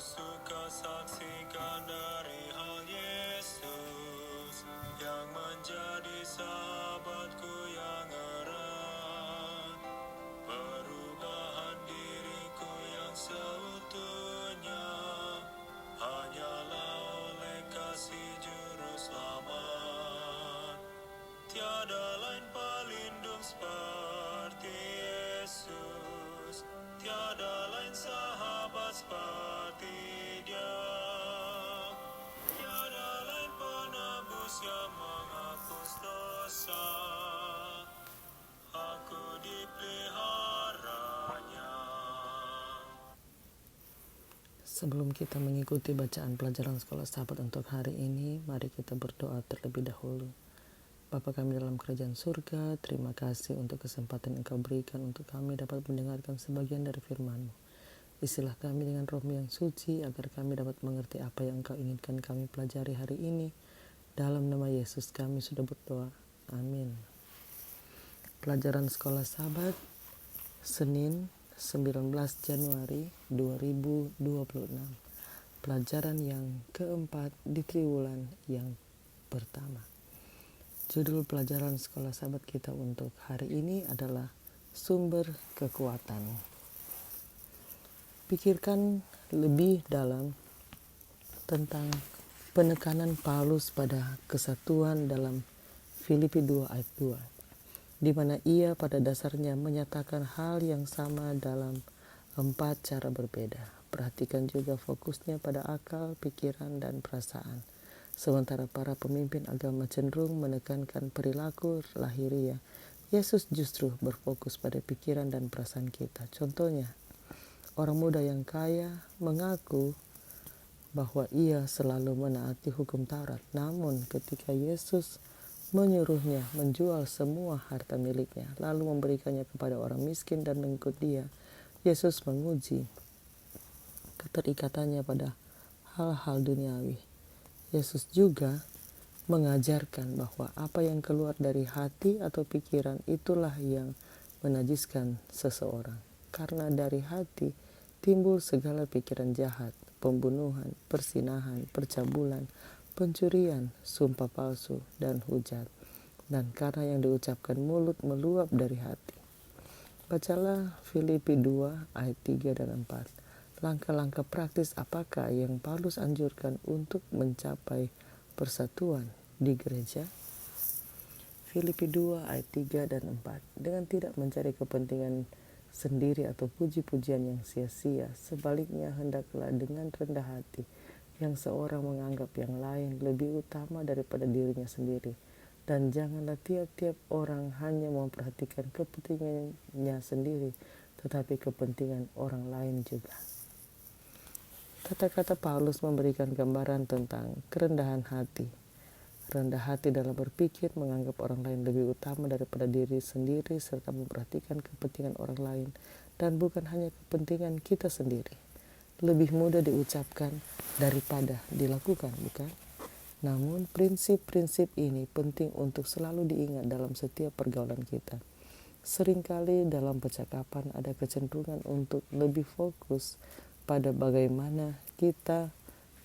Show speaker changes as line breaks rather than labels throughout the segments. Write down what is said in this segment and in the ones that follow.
suka saksikan dari hal Yesus yang menjadi sahabatku yang erat. Perubahan diriku yang seutuhnya hanyalah oleh kasih juru selamat. Tiada lain pelindung seperti Yesus, tiada lain sahabat seperti Dia, tiada lain penebus yang menghapus dosa. Aku dipeliharanya.
Sebelum kita mengikuti bacaan pelajaran sekolah sahabat untuk hari ini, mari kita berdoa terlebih dahulu. Bapa kami dalam kerajaan surga, terima kasih untuk kesempatan Engkau berikan untuk kami dapat mendengarkan sebagian dari firman-Mu. Isilah kami dengan roh-Mu yang suci, agar kami dapat mengerti apa yang Engkau inginkan kami pelajari hari ini. Dalam nama Yesus kami sudah berdoa. Amin. Pelajaran sekolah sahabat, Senin 19 Januari 2026. Pelajaran yang keempat di triwulan yang pertama. Judul pelajaran sekolah sahabat kita untuk hari ini adalah sumber kekuatan. Pikirkan lebih dalam tentang penekanan Paulus pada kesatuan dalam Filipi 2 ayat 2, di mana ia pada dasarnya menyatakan hal yang sama dalam 4 cara berbeda. Perhatikan juga fokusnya pada akal, pikiran, dan perasaan. Sementara para pemimpin agama cenderung menekankan perilaku lahiriah, Yesus justru berfokus pada pikiran dan perasaan kita. Contohnya, orang muda yang kaya mengaku bahwa ia selalu menaati hukum Taurat. Namun ketika Yesus menyuruhnya menjual semua harta miliknya, lalu memberikannya kepada orang miskin dan mengikut Dia, Yesus menguji keterikatannya pada hal-hal duniawi. Yesus juga mengajarkan bahwa apa yang keluar dari hati atau pikiran itulah yang menajiskan seseorang. Karena dari hati timbul segala pikiran jahat, pembunuhan, persinahan, percabulan, pencurian, sumpah palsu, dan hujat. Dan karena yang diucapkan mulut meluap dari hati. Bacalah Filipi 2 ayat 3 dan 4. Langkah-langkah praktis apakah yang Paulus anjurkan untuk mencapai persatuan di gereja? Filipi 2 ayat 3 dan 4. Dengan tidak mencari kepentingan sendiri atau puji-pujian yang sia-sia, sebaliknya hendaklah dengan rendah hati yang seorang menganggap yang lain lebih utama daripada dirinya sendiri. Dan janganlah tiap-tiap orang hanya memperhatikan kepentingannya sendiri, tetapi kepentingan orang lain juga. Kata-kata Paulus memberikan gambaran tentang kerendahan hati. Rendah hati dalam berpikir, menganggap orang lain lebih utama daripada diri sendiri, serta memperhatikan kepentingan orang lain, dan bukan hanya kepentingan kita sendiri. Lebih mudah diucapkan daripada dilakukan, bukan? Namun prinsip-prinsip ini penting untuk selalu diingat dalam setiap pergaulan kita. Seringkali dalam percakapan ada kecenderungan untuk lebih fokus pada bagaimana kita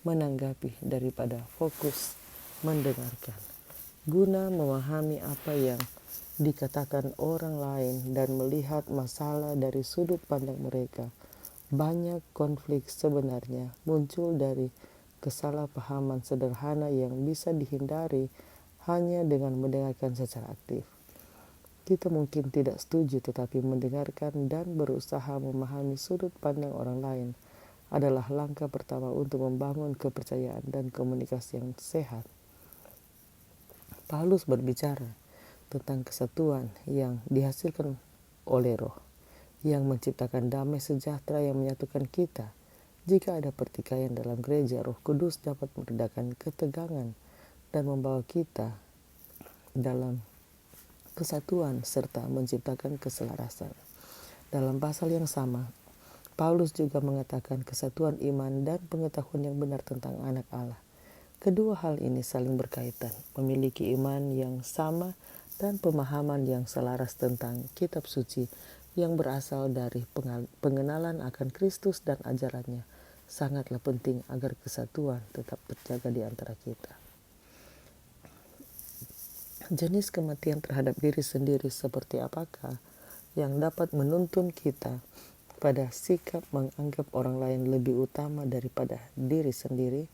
menanggapi daripada fokus mendengarkan. Guna memahami apa yang dikatakan orang lain dan melihat masalah dari sudut pandang mereka, banyak konflik sebenarnya muncul dari kesalahpahaman sederhana yang bisa dihindari hanya dengan mendengarkan secara aktif. Kita mungkin tidak setuju, tetapi mendengarkan dan berusaha memahami sudut pandang orang lain adalah langkah pertama untuk membangun kepercayaan dan komunikasi yang sehat. Paulus berbicara tentang kesatuan yang dihasilkan oleh Roh, yang menciptakan damai sejahtera yang menyatukan kita. Jika ada pertikaian dalam gereja, Roh Kudus dapat meredakan ketegangan dan membawa kita dalam kesatuan serta menciptakan keselarasan. Dalam pasal yang sama, Paulus juga mengatakan kesatuan iman dan pengetahuan yang benar tentang anak Allah. Kedua hal ini saling berkaitan, memiliki iman yang sama dan pemahaman yang selaras tentang kitab suci yang berasal dari pengenalan akan Kristus dan ajarannya, sangatlah penting agar kesatuan tetap terjaga di antara kita. Jenis kematian terhadap diri sendiri seperti apakah yang dapat menuntun kita pada sikap menganggap orang lain lebih utama daripada diri sendiri?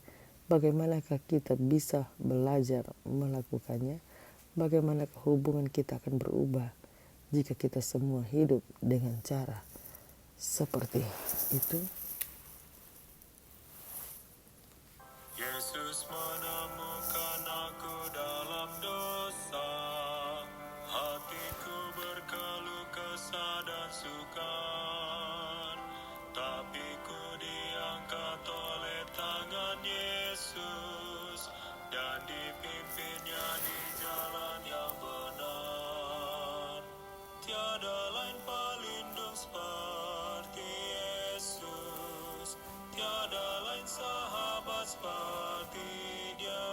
Bagaimanakah kita bisa belajar melakukannya? Bagaimanakah hubungan kita akan berubah jika kita semua hidup dengan cara seperti itu?
Yesus menemukan aku dalam dosa, hatiku berkeluh kesah dan sukar, tapi ku diangkat oleh tangan Yesus dan dipimpinnya di jalan yang benar. Tiada lain pelindung seperti Yesus, tiada lain sahabat seperti Dia,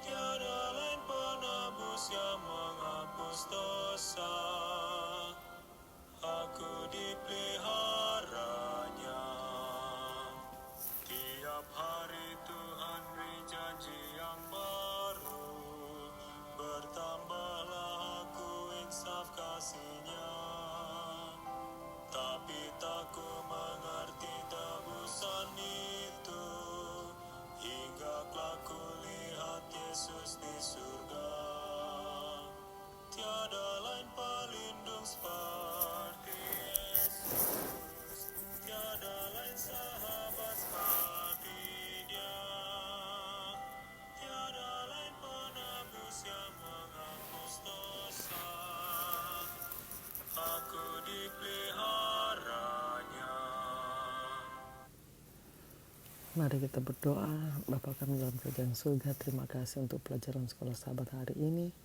tiada lain penebus yang menghapus dosa. Aku dipeliharanya. Tiap hari Tuhan beri janji yang baru, bertambahlah aku insaf kasih-Nya. Tapi tak ku mengerti tebusan itu, hingga kelak ku lihat Yesus di surga. Tiada lain pelindung seperti Yesus, tiada lain sahabat seperti Dia, tiada lain penebus yang menghapus dosa. Aku dipeliharanya.
Mari kita berdoa. Bapa kami dalam kerajaan surga, terima kasih untuk pelajaran sekolah sahabat hari ini,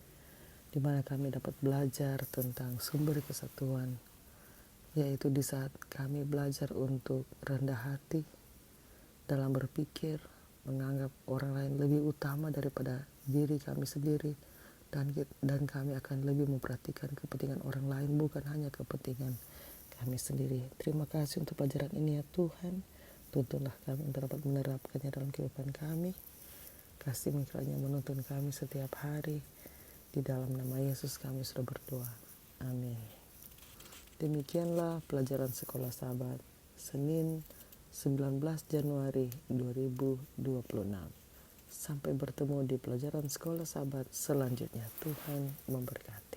di mana kami dapat belajar tentang sumber kesatuan, yaitu di saat kami belajar untuk rendah hati dalam berpikir, menganggap orang lain lebih utama daripada diri kami sendiri, dan kami akan lebih memperhatikan kepentingan orang lain, bukan hanya kepentingan kami sendiri. Terima kasih untuk pelajaran ini ya Tuhan. Tuntunlah kami untuk dapat menerapkannya dalam kehidupan kami. Kasih kiranya menuntun kami setiap hari. Di dalam nama Yesus kami sudah berdoa. Amin. Demikianlah pelajaran sekolah sahabat Senin 19 Januari 2026. Sampai bertemu di pelajaran sekolah sahabat selanjutnya. Tuhan memberkati.